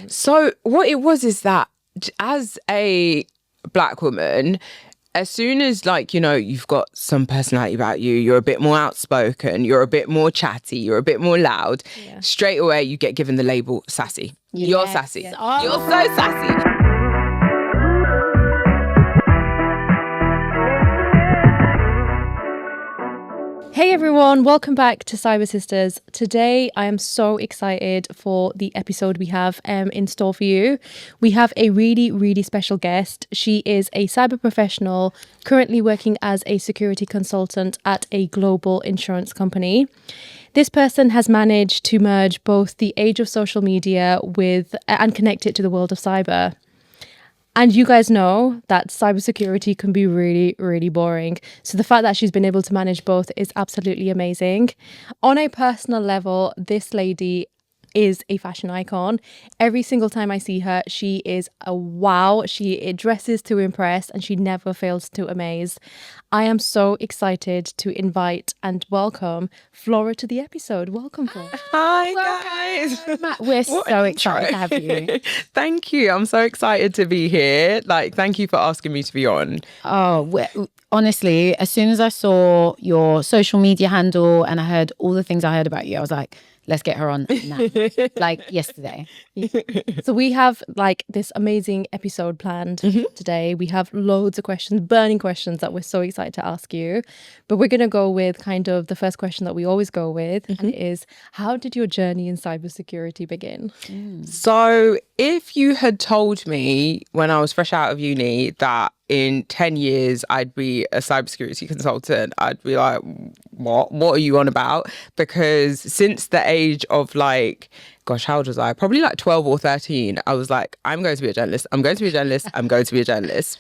So what it was is that as a Black woman, as soon as, like, you know, you've got some personality about you, you're a bit more outspoken, you're a bit more chatty, you're a bit more loud, straight away you get given the label sassy. Yes, you're sassy. Yes. Oh. You're so sassy. Hey everyone, welcome back to Cyber Sisters. Today I am so excited for the episode we have in store for you. We have a really special guest. She is a cyber professional currently working as a security consultant at a global insurance company. This person has managed to merge both the age of social media with and connect it to the world of cyber. And you guys know that cybersecurity can be really boring. So the fact that she's been able to manage both is absolutely amazing. On a personal level, this lady is a fashion icon. Every single time I see her, she is a wow. She dresses to impress and she never fails to amaze. I am so excited to invite and welcome Flora to the episode. Welcome, Flora. Hi, guys. We're so excited to have you. Thank you. I'm so excited to be here. Like, thank you for asking me to be on. Oh, honestly, as soon as I saw your social media handle and I heard all the things I heard about you, I was like, let's get her on now, like yesterday. So we have like this amazing episode planned today. We have loads of questions, burning questions that we're so excited to ask you. But we're going to go with kind of the first question that we always go with. And it is, how did your journey in cybersecurity begin? So if you had told me when I was fresh out of uni that in 10 years I'd be a cybersecurity consultant, I'd be like, what are you on about? Because since the age of like, gosh, how old was I? Probably like 12 or 13. I was like, I'm going to be a journalist. I'm going to be a journalist. I'm going to be a journalist.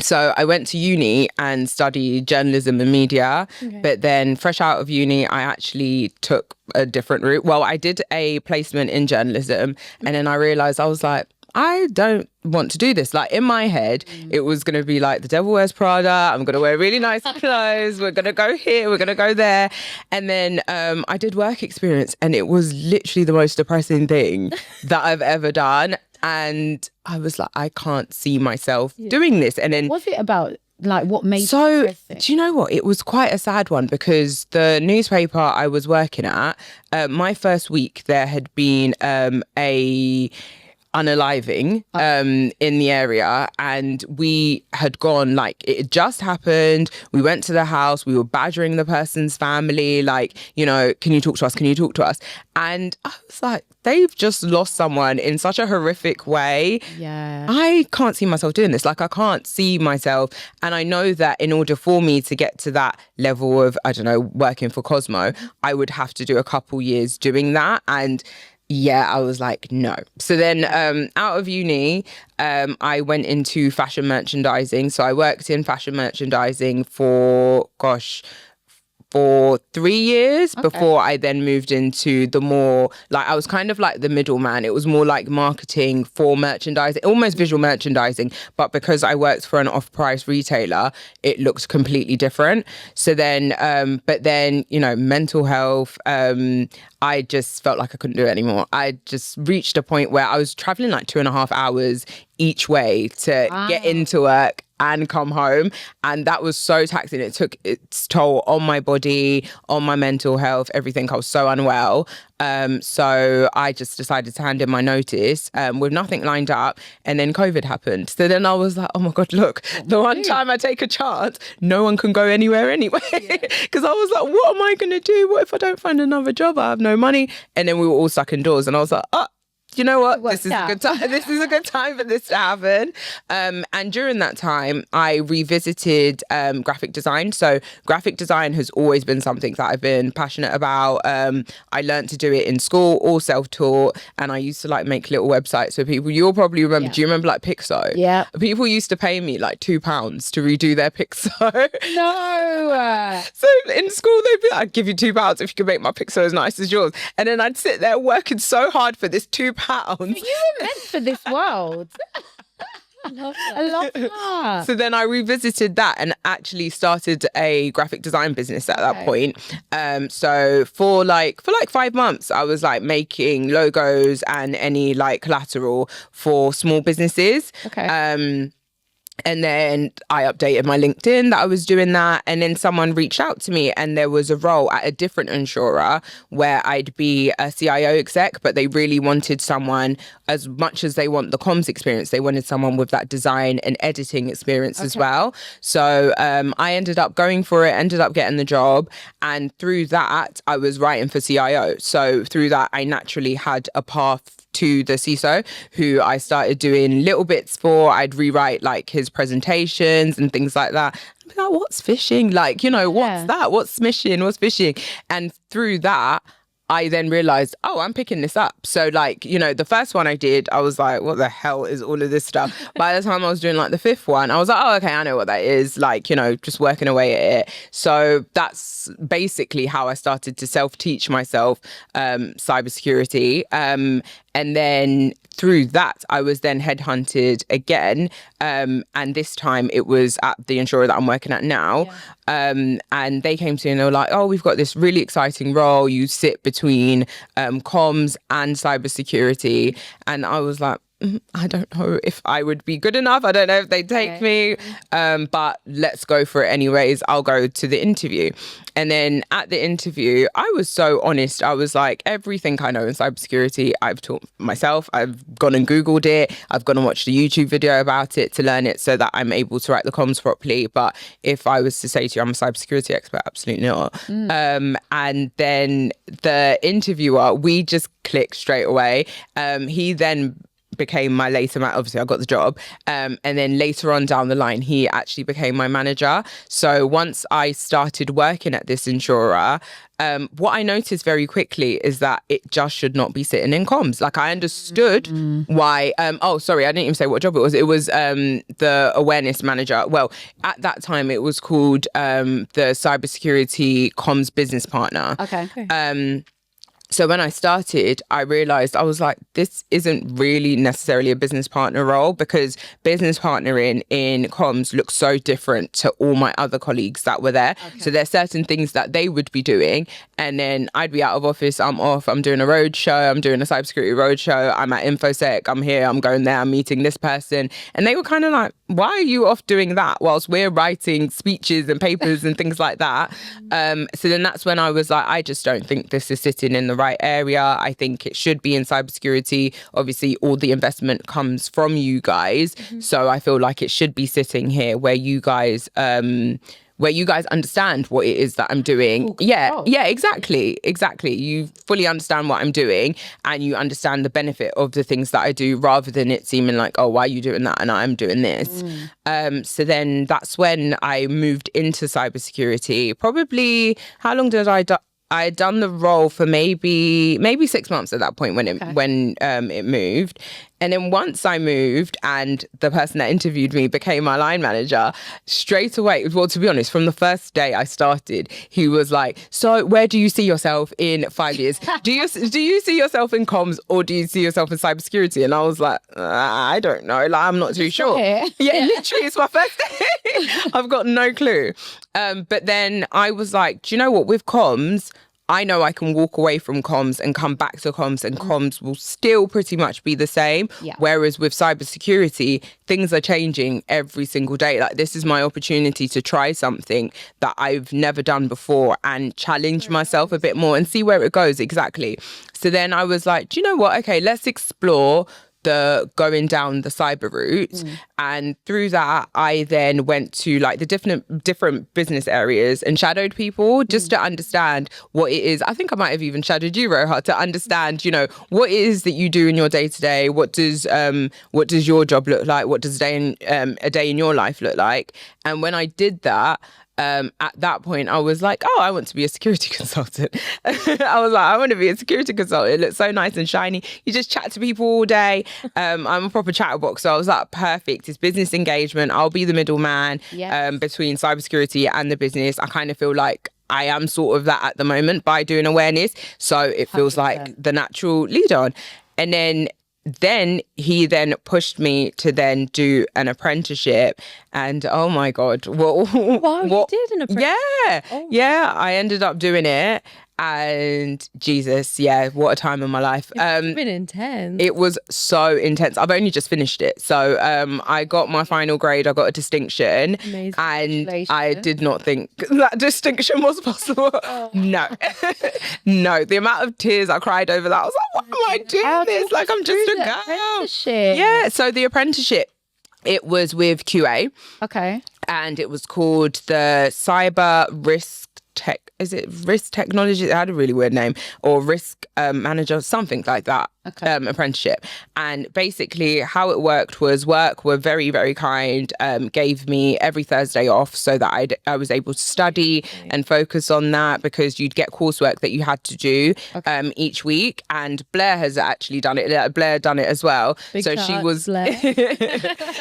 So I went to uni and studied journalism and media, but then fresh out of uni, I actually took a different route. Well, I did a placement in journalism and then I realized I was like, I don't want to do this. Like in my head, it was going to be like the devil wears Prada. I'm going to wear really nice clothes. We're going to go here. We're going to go there. And then I did work experience and it was literally the most depressing thing that I've ever done. And I was like, I can't see myself doing this. And then what's it about? Like what made do you know what? It was quite a sad one because the newspaper I was working at, my first week there had been a unaliving in the area and we had gone, like it had just happened. We went to the house, we were badgering the person's family, like, you know, can you talk to us? Can you talk to us? And I was like, they've just lost someone in such a horrific way. Yeah. I can't see myself doing this. Like I can't see myself. And I know that in order for me to get to that level of, I don't know, working for Cosmo, I would have to do a couple years doing that. And yeah, I was like, no. So then out of uni, I went into fashion merchandising. So I worked in fashion merchandising for 3 years before I then moved into the more, like, I was kind of like the middleman. It was more like marketing for merchandising, almost visual merchandising. But because I worked for an off-price retailer, it looked completely different. So then, but then, you know, mental health, I just felt like I couldn't do it anymore. I just reached a point where I was traveling like 2.5 hours each way to get into work and come home, and that was so taxing. It took its toll on my body, on my mental health, everything. I was so unwell. So I just decided to hand in my notice with nothing lined up, and then COVID happened. So then I was like, oh my God, look, the one time I take a chance, no one can go anywhere anyway. Because I was like, what am I going to do? What if I don't find another job? I have no money. And then we were all stuck indoors, and I was like, you know what? This is a good time. This is a good time for this to happen. And during that time, I revisited graphic design. So graphic design has always been something that I've been passionate about. I learned to do it in school, all self-taught. And I used to like make little websites for people. You'll probably remember. Do you remember like Pixo? Yeah. People used to pay me like £2 to redo their Pixo. No. So in school, they'd be like, I'd give you £2 if you could make my Pixo as nice as yours. And then I'd sit there working so hard for this £2. You were meant for this world. I love that. So then I revisited that and actually started a graphic design business at that point. So for like 5 months, I was like making logos and any like collateral for small businesses. And then I updated my LinkedIn that I was doing that. And then someone reached out to me and there was a role at a different insurer where I'd be a CIO exec, but they really wanted someone, as much as they want the comms experience, they wanted someone with that design and editing experience as well. So I ended up going for it, ended up getting the job. And through that, I was writing for CIO. So through that, I naturally had a path to the CISO, who I started doing little bits for. I'd rewrite like his presentations and things like that. I'd be like, what's phishing? Like, you know, what's that? What's smishing? What's phishing? And through that, I then realized, oh, I'm picking this up. So like, you know, the first one I did, I was like, what the hell is all of this stuff? By the time I was doing like the fifth one, I was like, oh, okay, I know what that is. Like, you know, just working away at it. So that's basically how I started to self-teach myself cybersecurity. And then through that, I was then headhunted again. And this time it was at the insurer that I'm working at now. And they came to me and they were like, oh, we've got this really exciting role. You sit between comms and cybersecurity. And I was like, I don't know if I would be good enough. I don't know if they'd take me, but let's go for it anyways. I'll go to the interview. And then at the interview, I was so honest. I was like, everything I know in cybersecurity, I've taught myself. I've gone and Googled it. I've gone and watched a YouTube video about it to learn it so that I'm able to write the comms properly. But if I was to say to you, I'm a cybersecurity expert, absolutely not. And then the interviewer, we just clicked straight away. He then became my later man. Obviously I got the job, and then later on down the line he actually became my manager. So once I started working at this insurer, what I noticed very quickly is that it just should not be sitting in comms. Like I understood why oh sorry, I didn't even say what job it was. It was the awareness manager. Well, at that time it was called the cybersecurity comms business partner. So when I started, I realized, I was like, this isn't really necessarily a business partner role, because business partnering in comms looks so different to all my other colleagues that were there. So there's certain things that they would be doing. And then I'd be out of office, I'm off, I'm doing a road show, I'm doing a cybersecurity road show, I'm at InfoSec, I'm here, I'm going there, I'm meeting this person. And they were kind of like, why are you off doing that whilst we're writing speeches and papers and things like that? So then that's when I was like, I just don't think this is sitting in the right area. I think it should be in cybersecurity. Obviously, all the investment comes from you guys. So I feel like it should be sitting here where you guys understand what it is that I'm doing. Yeah, exactly. You fully understand what I'm doing and you understand the benefit of the things that I do, rather than it seeming like, oh, why are you doing that and I'm doing this? So then that's when I moved into cybersecurity. Probably, how long did I had done the role for maybe 6 months at that point when it moved. And then once I moved and the person that interviewed me became my line manager, straight away, well, to be honest, from the first day I started, he was like, so where do you see yourself in 5 years? Do you see yourself in comms or do you see yourself in cybersecurity? And I was like, I don't know. Like, I'm not too sure. Yeah, literally, it's my first day. I've got no clue. But then I was like, do you know what? With comms, I know I can walk away from comms and come back to comms, and comms will still pretty much be the same. Whereas with cybersecurity, things are changing every single day. Like, this is my opportunity to try something that I've never done before and challenge myself a bit more and see where it goes. Exactly. So then I was like, do you know what? Okay, let's explore the going down the cyber route. And through that, I then went to like the different business areas and shadowed people just to understand what it is. I think I might have even shadowed you, Roha, to understand, you know, what it is that you do in your day to day. What does your job look like? What does a day in your life look like? And when I did that, at that point, I was like, oh, I want to be a security consultant. I was like, I want to be a security consultant. It looks so nice and shiny. You just chat to people all day. I'm a proper chatterbox. So I was like, perfect. It's business engagement. I'll be the middleman between cybersecurity and the business. I kind of feel like I am sort of that at the moment by doing awareness. So it feels 100%. Like the natural lead on. And then then he then pushed me to then do an apprenticeship, and oh my God, Wow, you did an apprenticeship? Yeah, I ended up doing it. And Jesus, yeah, what a time in my life. It's been intense. It was so intense. I've only just finished it. So I got my final grade, I got a distinction. Amazing. And I did not think that distinction was possible. No. No, the amount of tears I cried over that, I was like, why am I doing this? Like, I'm just a girl. Yeah, so the apprenticeship, it was with QA. Okay. And it was called the Cyber Risk Technology? It had a really weird name, or Risk Manager, something like that. Okay. Apprenticeship. And basically how it worked was work were very, very kind, gave me every Thursday off so that I was able to study and focus on that, because you'd get coursework that you had to do each week. And Blair has actually done it. Blair done it as well. So she was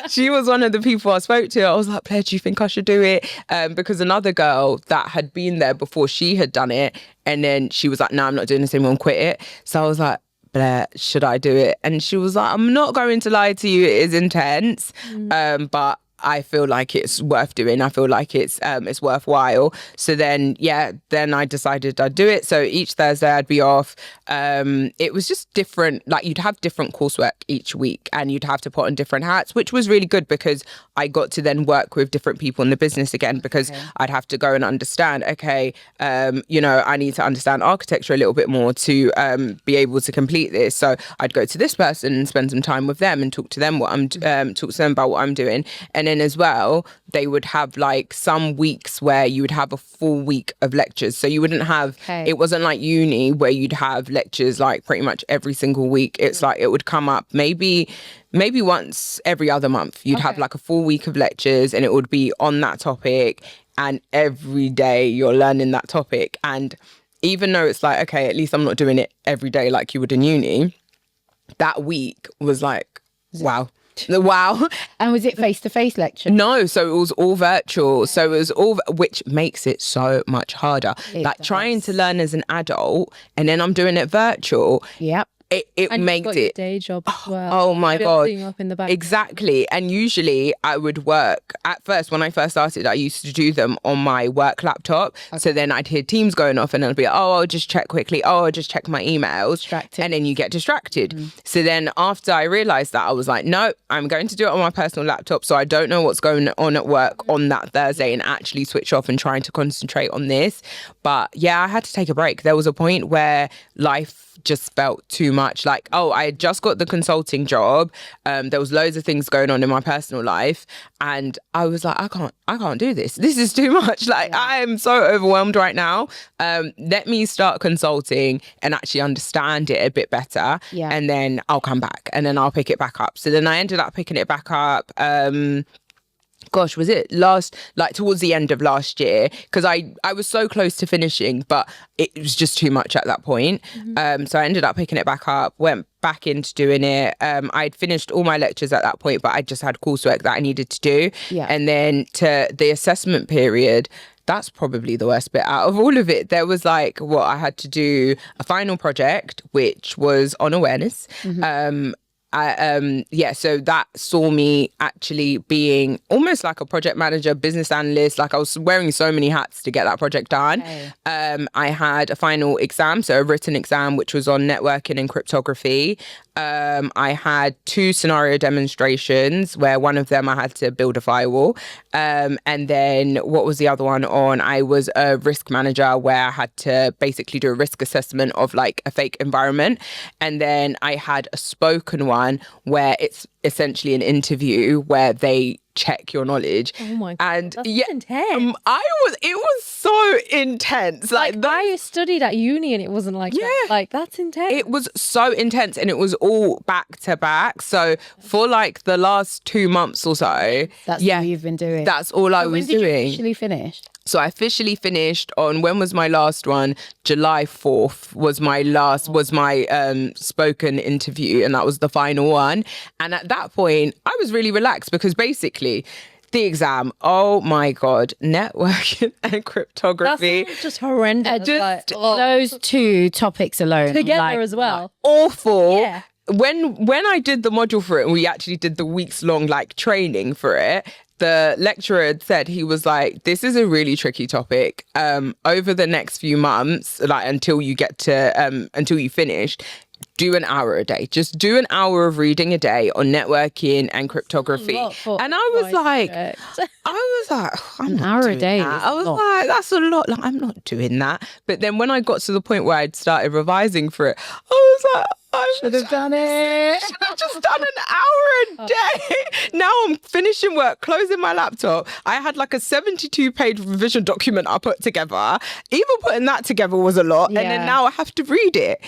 she was one of the people I spoke to. I was like, Blair, do you think I should do it? Because another girl that had been there before, she had done it, and then she was like, no, I'm not doing this anymore, and quit it. So I was like, Blair, should I do it? And she was like, I'm not going to lie to you, it is intense, but I feel like it's worth doing. I feel like it's worthwhile. So then I decided I'd do it. So each Thursday I'd be off. It was just different. Like, you'd have different coursework each week, and you'd have to put on different hats, which was really good because I got to then work with different people in the business again, because I'd have to go and understand, I need to understand architecture a little bit more to be able to complete this. So I'd go to this person and spend some time with them and talk to them talk to them about what I'm doing. And then as well, they would have like some weeks where you would have a full week of lectures. So you wouldn't have, it wasn't like uni where you'd have lectures like pretty much every single week. It's like it would come up maybe once every other month. You'd have like a full week of lectures, and it would be on that topic. And every day you're learning that topic. And even though it's like, okay, at least I'm not doing it every day like you would in uni, that week was like, wow. And was it face-to-face lecture? No, so it was all virtual. So it was all, which makes it so much harder. Trying to learn as an adult, and then I'm doing it virtual. Yep. It and makes got it your day job as well. Oh my God. Up in the background. Exactly. And usually I would work at first, when I first started, I used to do them on my work laptop. So then I'd hear Teams going off, and I'd be like, I'll just check quickly. I'll just check my emails. Distracted. And then you get distracted. So then after I realized that, I was like, no, I'm going to do it on my personal laptop, so I don't know what's going on at work on that Thursday, and actually switch off and trying to concentrate on this. But yeah, I had to take a break. There was a point where life just felt too much. Like, I had just got the consulting job. There was loads of things going on in my personal life, and I was like, I can't do this. This is too much. Like, I am so overwhelmed right now. Let me start consulting and actually understand it a bit better. And then I'll come back, and then I'll pick it back up. So then I ended up picking it back up. Was it towards the end of last year? Because I was so close to finishing, but it was just too much at that point. So I ended up picking it back up, went back into doing it. I'd finished all my lectures at that point, but I just had coursework that I needed to do. And then to the assessment period, that's probably the worst bit out of all of it. There was like, I had to do a final project, which was on awareness. So that saw me actually being almost like a project manager, business analyst. Like, I was wearing so many hats to get that project done. I had a final exam, so a written exam, which was on networking and cryptography. I had 2 scenario demonstrations where one of them I had to build a firewall. And then what was the other one on? I was a risk manager where I had to basically do a risk assessment of like a fake environment. And then I had a spoken one where it's essentially an interview where they check your knowledge. Oh my God, and that's intense. It was so intense. Like I studied at uni and it wasn't like that. Like, that's intense. It was so intense, and it was all back to back. So for like the last 2 months or so, that's what you've been doing. That's all I was doing. When did you officially finish? So I officially finished on, when was my last one? July 4th was my spoken interview, and that was the final one. And at that point, I was really relaxed, because basically the exam, oh my God, networking and cryptography. That's just horrendous. Those 2 topics alone. Together as well. Awful. Yeah. when I did the module for it, and we actually did the weeks long like training for it, the lecturer had said, he was like, this is a really tricky topic. Over the next few months, like until you get to until you finish, do an hour a day. Just do an hour of reading a day on networking and cryptography. And I was like, an hour a day. I was like, that's a lot. Like, I'm not doing that. But then when I got to the point where I'd started revising for it, I was like, I should have done it. Should have just done an hour a day. Now I'm finishing work, closing my laptop. I had like a 72-page revision document I put together. Even putting that together was a lot. And then now I have to read it.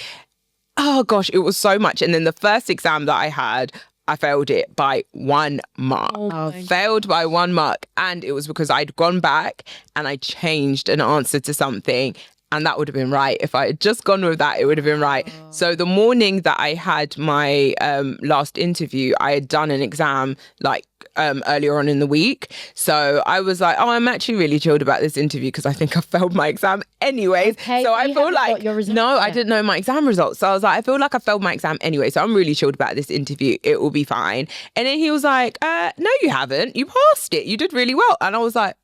Oh gosh, it was so much. And then the first exam that I had, I failed it by 1 mark. Failed by 1 mark. And it was because I'd gone back and I changed an answer to something. And that would have been right. If I had just gone with that, it would have been right. So the morning that I had my last interview, I had done an exam like earlier on in the week. So I was like, oh, I'm actually really chilled about this interview because I think I failed my exam anyways. Okay, so I feel like, I yet. didn't know my exam results. So I was like, I feel like I failed my exam anyway. So I'm really chilled about this interview. It will be fine. And then he was like, no, you haven't. You passed it. You did really well. And I was like,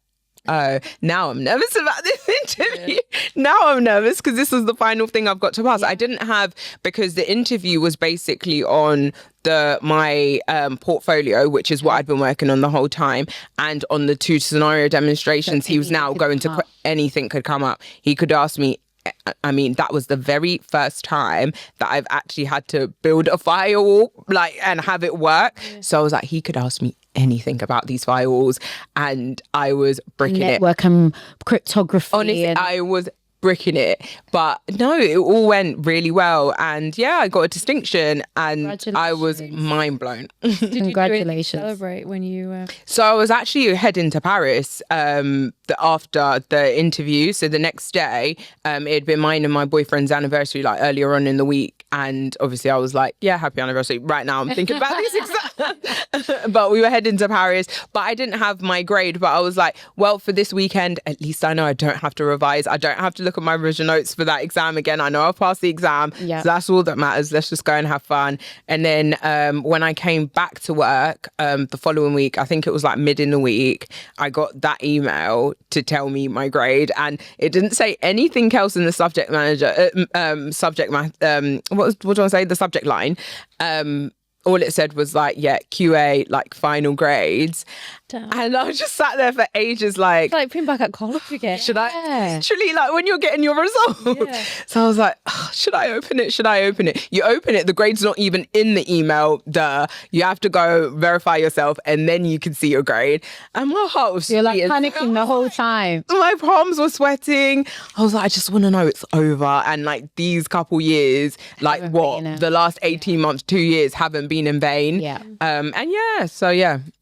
oh, now I'm nervous about this interview. Now I'm nervous because this was the final thing I've got to pass. I didn't have, because the interview was basically on my portfolio, which is what I'd been working on the whole time, and on the 2 scenario demonstrations, he was now going to, anything could come up. He could ask me, I mean, that was the very first time that I've actually had to build a firewall, like, and have it work. So I was like, he could ask me anything about these firewalls, and I was bricking Network and cryptography. Honestly, I was bricking it. But no, it all went really well. And yeah, I got a distinction and I was mind blown. Congratulations. Celebrate when you... So I was actually heading to Paris after the interview. So the next day, it had been mine and my boyfriend's anniversary, like earlier on in the week. And obviously I was like, yeah, happy anniversary. Right now I'm thinking about this exam. But we were heading to Paris, but I didn't have my grade. But I was like, well, for this weekend, at least I know I don't have to revise. I don't have to look at my revision notes for that exam again. I know I'll pass the exam. So that's all that matters. Let's just go and have fun. And then when I came back to work the following week, I think it was like mid in the week, I got that email to tell me my grade. And it didn't say anything else in the subject the subject line. All it said was like, yeah, QA, like final grades. Damn. And I just sat there for ages like... It's like being back at college again. Should I... Literally, like when you're getting your results. Yeah. So I was like, oh, should I open it? Should I open it? You open it, the grade's not even in the email. You have to go verify yourself and then you can see your grade. And my heart was... You're like panicking the whole time. My palms were sweating. I was like, I just want to know it's over. And like these couple years, like the last 18 months, 2 years haven't been in vain.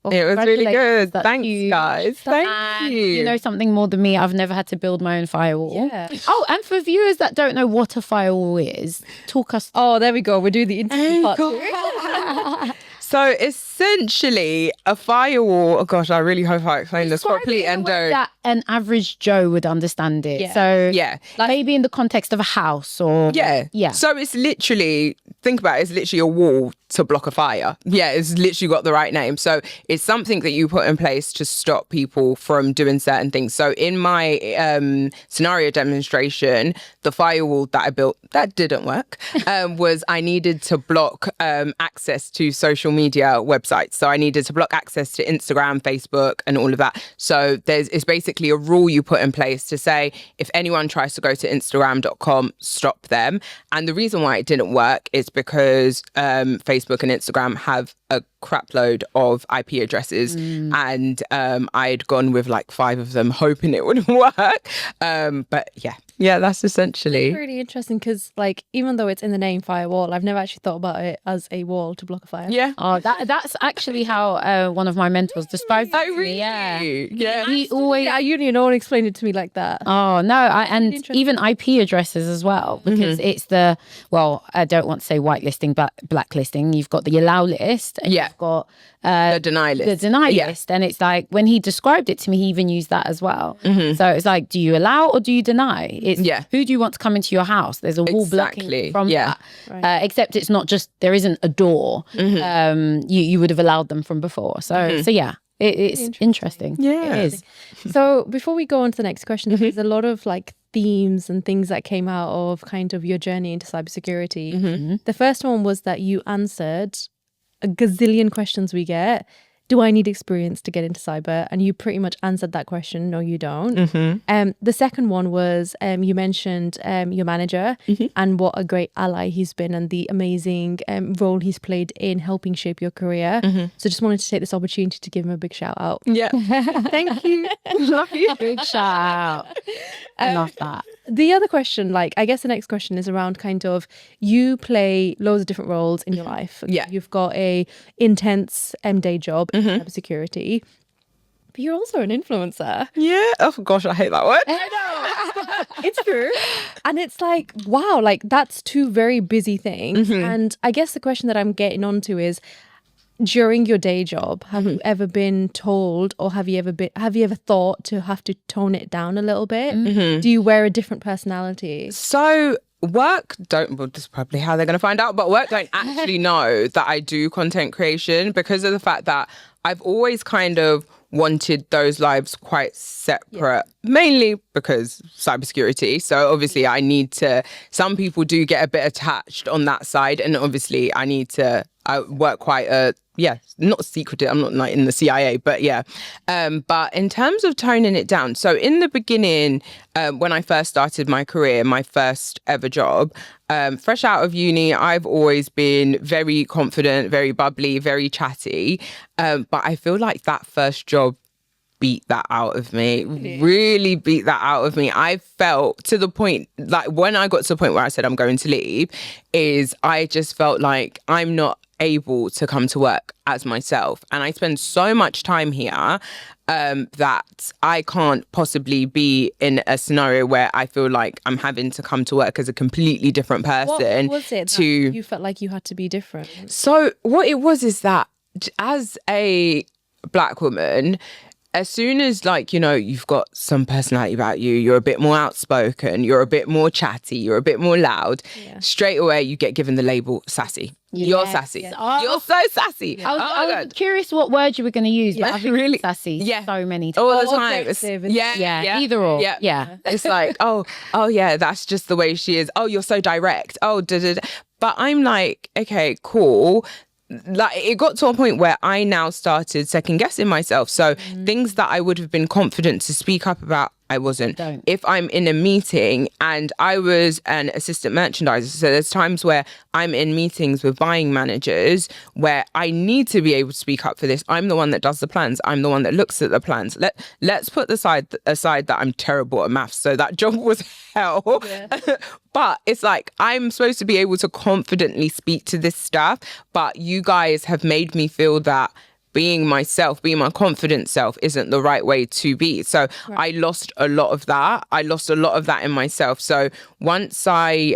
Well, it was really good. Thanks, huge. Guys. Thank you. You know something more than me, I've never had to build my own firewall. Yeah. Oh, and for viewers that don't know what a firewall is, talk us. Oh, there we go. We'll do the interview part. So essentially, a firewall. Oh gosh, I really hope I explained this properly. And that an average Joe would understand it. Yeah. So like maybe in the context of a house or So it's literally, think about it, it's literally a wall to block a fire. Yeah, it's literally got the right name. So it's something that you put in place to stop people from doing certain things. So in my scenario demonstration, the firewall that I built that didn't work was I needed to block access to social media websites. So I needed to block access to Instagram, Facebook, and all of that. So it's basically a rule you put in place to say if anyone tries to go to Instagram.com, stop them. And the reason why it didn't work is because Facebook and Instagram have a crap load of IP addresses, and I'd gone with like 5 of them hoping it would work. But yeah, that's essentially. It's really interesting because, like, even though it's in the name firewall, I've never actually thought about it as a wall to block a fire. Yeah. Oh, that's actually how one of my mentors described it to me. Yeah. He always at uni, no one explained it to me like that. Oh no, and even IP addresses as well, because it's the I don't want to say whitelisting, but blacklisting. You've got the allow list, and you've got the deny list. The deny list, and it's like when he described it to me, he even used that as well. So it's like, do you allow or do you deny? It's who do you want to come into your house? There's a wall blocking from that. Right. Except it's not just, there isn't a door. You would have allowed them from before. So yeah. It's interesting. Yeah. It is. So before we go on to the next question, there's a lot of like themes and things that came out of kind of your journey into cybersecurity. The first one was that you answered a gazillion questions we get. Do I need experience to get into cyber? And you pretty much answered that question. No, you don't. The second one was you mentioned your manager and what a great ally he's been and the amazing role he's played in helping shape your career. So just wanted to take this opportunity to give him a big shout out. Yeah. Thank you. Love you. Big shout out. I love that. The other question, like, I guess the next question is around kind of, you play loads of different roles in your life. Yeah. You've got a intense day job in cybersecurity, but you're also an influencer. Yeah. Oh gosh, I hate that word. I know. It's true. And it's like, wow, like that's two very busy things. And I guess the question that I'm getting onto is, during your day job, have you ever been told, or have you ever thought to have to tone it down a little bit? Do you wear a different personality? So work don't, well, this is probably how they're going to find out, but work don't actually know that I do content creation because of the fact that I've always kind of wanted those lives quite separate, mainly because cybersecurity. So obviously I need to, some people do get a bit attached on that side. And obviously I work quite not secretive. I'm not like in the CIA, but yeah. But in terms of toning it down, so in the beginning, when I first started my career, my first ever job, fresh out of uni, I've always been very confident, very bubbly, very chatty. But I feel like that first job beat that out of me, really beat that out of me. I felt to the point, like when I got to the point where I said I'm going to leave, is I just felt like I'm not able to come to work as myself. And I spend so much time here that I can't possibly be in a scenario where I feel like I'm having to come to work as a completely different person. What was it that you felt like you had to be different? So what it was is that as a Black woman, as soon as, like, you know, you've got some personality about you, you're a bit more outspoken, you're a bit more chatty, you're a bit more loud, straight away you get given the label sassy. You're sassy. Yes. You're so sassy. I was curious what word you were going to use, but I've really sassy so many times. All the time. Either or. Yeah. It's like, oh yeah, that's just the way she is. Oh, you're so direct. Oh, But I'm like, okay, cool. Like, it got to a point where I now started second guessing myself. So things that I would have been confident to speak up about, I wasn't. If I'm in a meeting, and I was an assistant merchandiser, so there's times where I'm in meetings with buying managers where I need to be able to speak up for this. I'm the one that does the plans. I'm the one that looks at the plans. Let's put aside that I'm terrible at maths, so that job was hell. But it's like, I'm supposed to be able to confidently speak to this stuff, but you guys have made me feel that being myself, being my confident self isn't the right way to be. So I lost a lot of that. I lost a lot of that in myself. So once I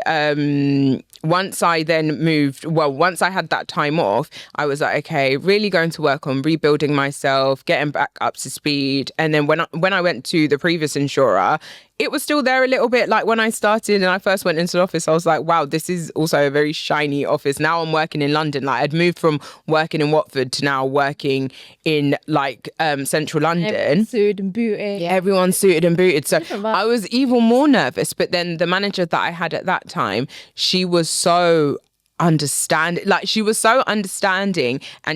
then moved, once I had that time off, I was like, okay, really going to work on rebuilding myself, getting back up to speed. And then when I went to the previous insurer, it was still there a little bit. Like when I started and I first went into the office, I was like, wow, this is also a very shiny office. Now I'm working in London. Like, I'd moved from working in Watford to now working in like central London. Everyone's suited and booted. Everyone's suited and booted. So I was even more nervous. But then the manager that I had at that time, she was so understanding, and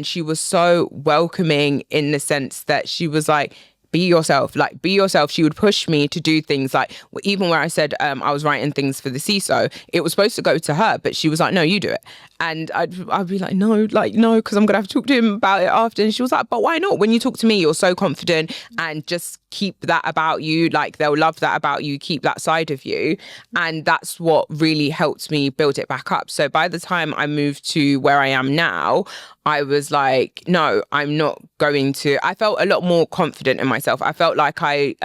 she was so welcoming in the sense that she was like, be yourself. She would push me to do things, like even where I said I was writing things for the CISO, it was supposed to go to her, but she was like, no, you do it. And I'd be like, no, because I'm going to have to talk to him about it after. And she was like, but why not? When you talk to me, you're so confident, and just keep that about you. Like, they'll love that about you. Keep that side of you. And that's what really helped me build it back up. So by the time I moved to where I am now, I was like, no, I'm not going to. I felt a lot more confident in myself. I felt like I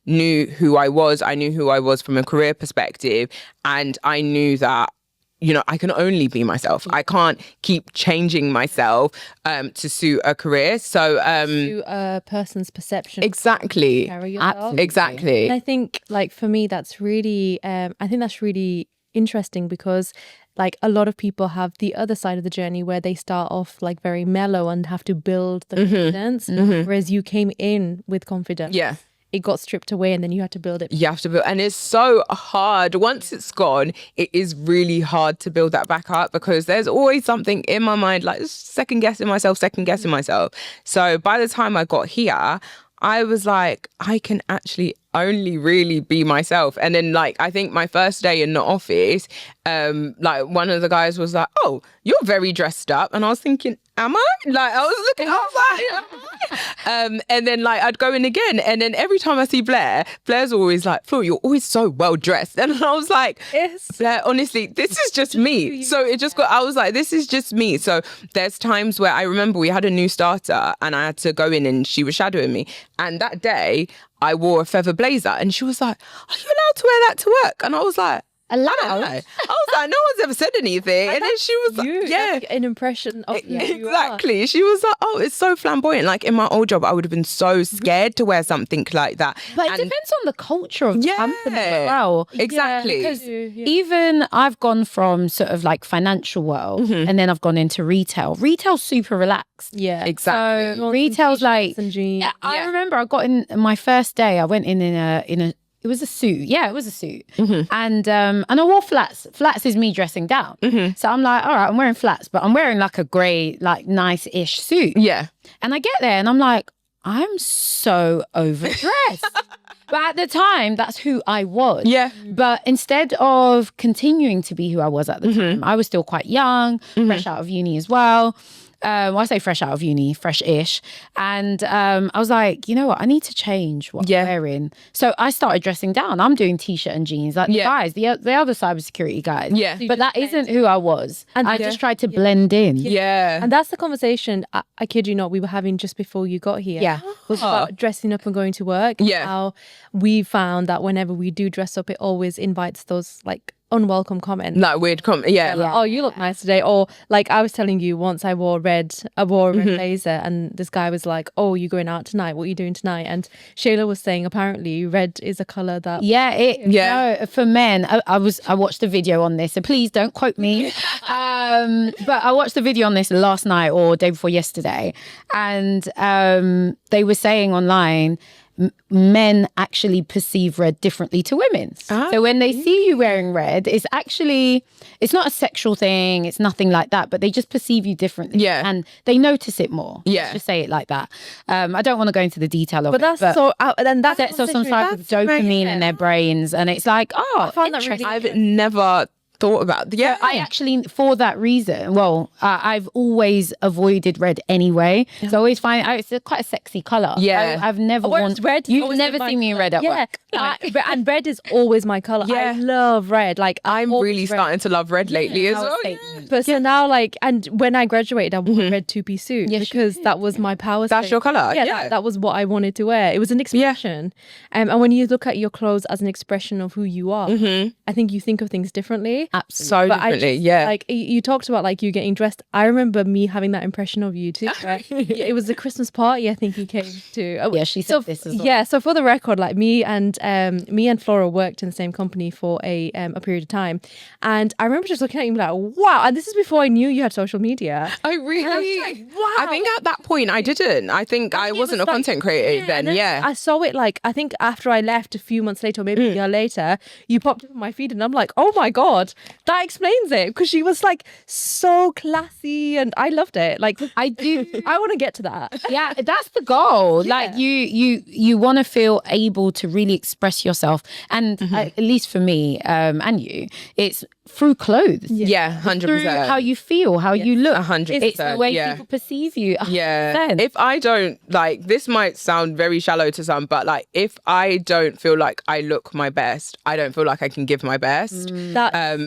knew who I was. I knew who I was from a career perspective. And I knew that, I can only be myself. I can't keep changing myself to suit a career. So to a person's perception. Exactly. Carry yourself. Exactly. And I think like for me, that's really, interesting because like a lot of people have the other side of the journey where they start off like very mellow and have to build the confidence, whereas you came in with confidence. Yeah. It got stripped away and then you had to build it. You have to build, and it's so hard. Once it's gone, it is really hard to build that back up because there's always something in my mind, like second guessing myself. So by the time I got here, I was like, I can actually only really be myself. And then like, I think my first day in the office, like one of the guys was like, oh, you're very dressed up. And I was thinking, am I? Like, I was like, and then like, I'd go in again. And then every time I see Blair's always like, Flora, you're always so well dressed. And I was like, yes, Blair, honestly, this is just me. So it just I was like, this is just me. So there's times where I remember we had a new starter and I had to go in and she was shadowing me. And that day, I wore a feather blazer and she was like, are you allowed to wear that to work? And I was like, allowed? I was like, no one's ever said anything. And then she was like, yeah. An impression of exactly. She was like, oh, it's so flamboyant. Like in my old job, I would have been so scared to wear something like that. But it depends on the culture of the company as well. Exactly. Because even I've gone from sort of like financial world and then I've gone into retail. Retail's super relaxed. Yeah, exactly. So retail's like, I remember I got in my first day, I went in a it was a suit. Yeah, it was a suit. And I wore flats. Flats is me dressing down. So I'm like, all right, I'm wearing flats, but I'm wearing like a grey, like nice-ish suit. Yeah. And I get there and I'm like, I'm so overdressed. But at the time, that's who I was. Yeah. But instead of continuing to be who I was at the time, I was still quite young, fresh out of uni as well. Well, I say fresh out of uni, fresh-ish. And I was like, you know what? I need to change what I'm wearing. So I started dressing down. I'm doing T-shirt and jeans. Like the guys, the other cybersecurity guys. Yeah. But that isn't who I was. And I just tried to blend in. Yeah. And that's the conversation, I kid you not, we were having just before you got here. Yeah. Was about dressing up and going to work. Yeah. How we found that whenever we do dress up, it always invites those like unwelcome comment. Like weird comment. Yeah. Like, oh, you look nice today. Or like I was telling you once I wore a red blazer and this guy was like, oh, you going out tonight? What are you doing tonight? And Shayla was saying apparently red is a colour that no, for men. I watched a video on this, so please don't quote me. But I watched the video on this last night or day before yesterday, and they were saying online men actually perceive red differently to women. So when they see you wearing red, it's not a sexual thing, it's nothing like that, but they just perceive you differently. Yeah. And they notice it more. Yeah. Let's just say it like that. I don't want to go into the detail of it. But that's sets off some type of dopamine in their brains, and it's like, I find that really I've never thought about. Yeah, I actually, for that reason, I've always avoided red anyway. So I always find it's quite a sexy color. Yeah, I've never wanted red. You've never seen me in red at work. And red is always my color. Yeah. I love red. Like I'm really starting to love red lately as well. But so now, like, and when I graduated, I wore a red two-piece suit because that was my power. That's your color. Yeah, that was what I wanted to wear. It was an expression. And when you look at your clothes as an expression of who you are, I think you think of things differently. So differently, Like you talked about like you getting dressed. I remember me having that impression of you too. Right? It was a Christmas party I think you came to. Yeah, she said this as well. Yeah, so for the record, like me and Flora worked in the same company for a period of time, and I remember just looking at you and be like, wow. And this is before I knew you had social media. I really, like, wow. I think at that point I didn't. I think I wasn't a content creator then. Yeah, I saw it like I think after I left a few months later, or maybe a year later, you popped up on my feed, and I'm like, oh my god, that explains it, because she was like so classy and I loved it. Like I want to get to that. Yeah, that's the goal. Yeah. Like you want to feel able to really express yourself, and at least for me and you, it's through clothes. Yeah, 100%. Through how you feel, how you look. 100%. It's the way people perceive you. 100%. Yeah. If I don't, like, this might sound very shallow to some, but like if I don't feel like I look my best, I don't feel like I can give my best.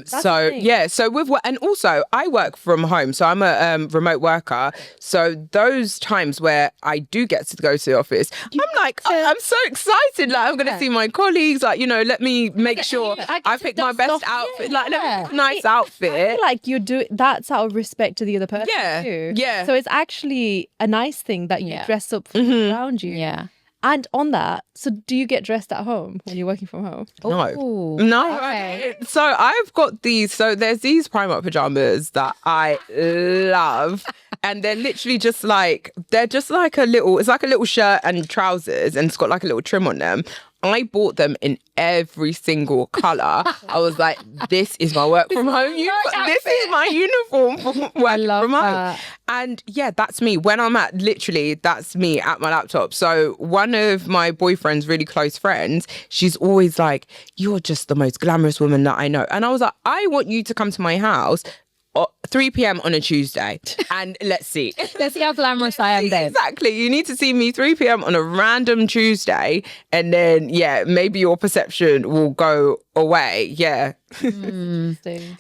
So with what, and also I work from home, so I'm a remote worker. So those times where I do get to go to the office, I'm like, I'm so excited. Like I'm going to see my colleagues. Like, let me make sure I pick my best outfit. Like, let nice I outfit. feel like you do that's out of respect to the other person Yeah, too. yeah. So it's actually a nice thing that you Yeah. dress up for people around you. Yeah. And on that, so do you get dressed at home when you're working from home? No. Ooh, No. okay. So I've got these. So there's these Primark pajamas that I love. And they're literally just like, it's like a little shirt and trousers, and it's got like a little trim on them. I bought them in every single colour. I was like, this is my work from home uniform. This is my uniform for working from home. that. And yeah, that's me. When I'm that's me at my laptop. So one of my boyfriend's really close friends, she's always like, you're just the most glamorous woman that I know. And I was like, I want you to come to my house 3 p.m. on a Tuesday, and let's see. Let's see how glamorous I am then. Exactly. You need to see me 3 p.m. on a random Tuesday, and then, maybe your perception will go away. Yeah.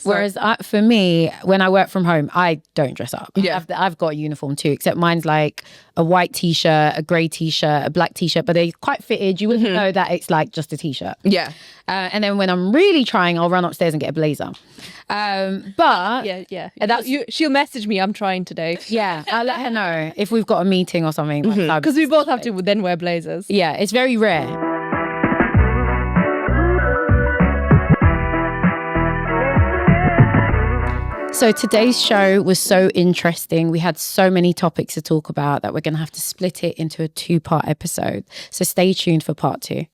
Whereas for me, when I work from home, I don't dress up. Yeah. I've got a uniform too, except mine's like a white t-shirt, a grey t-shirt, a black t-shirt, but they're quite fitted. You wouldn't know that it's like just a t-shirt. Yeah. And then when I'm really trying, I'll run upstairs and get a blazer. But Yeah. And that's- She'll message me, I'm trying today. yeah, I'll let her know if we've got a meeting or something. Because we both have to then wear blazers. Yeah, it's very rare. So today's show was so interesting. We had so many topics to talk about that we're going to have to split it into a 2-part episode. So stay tuned for part 2.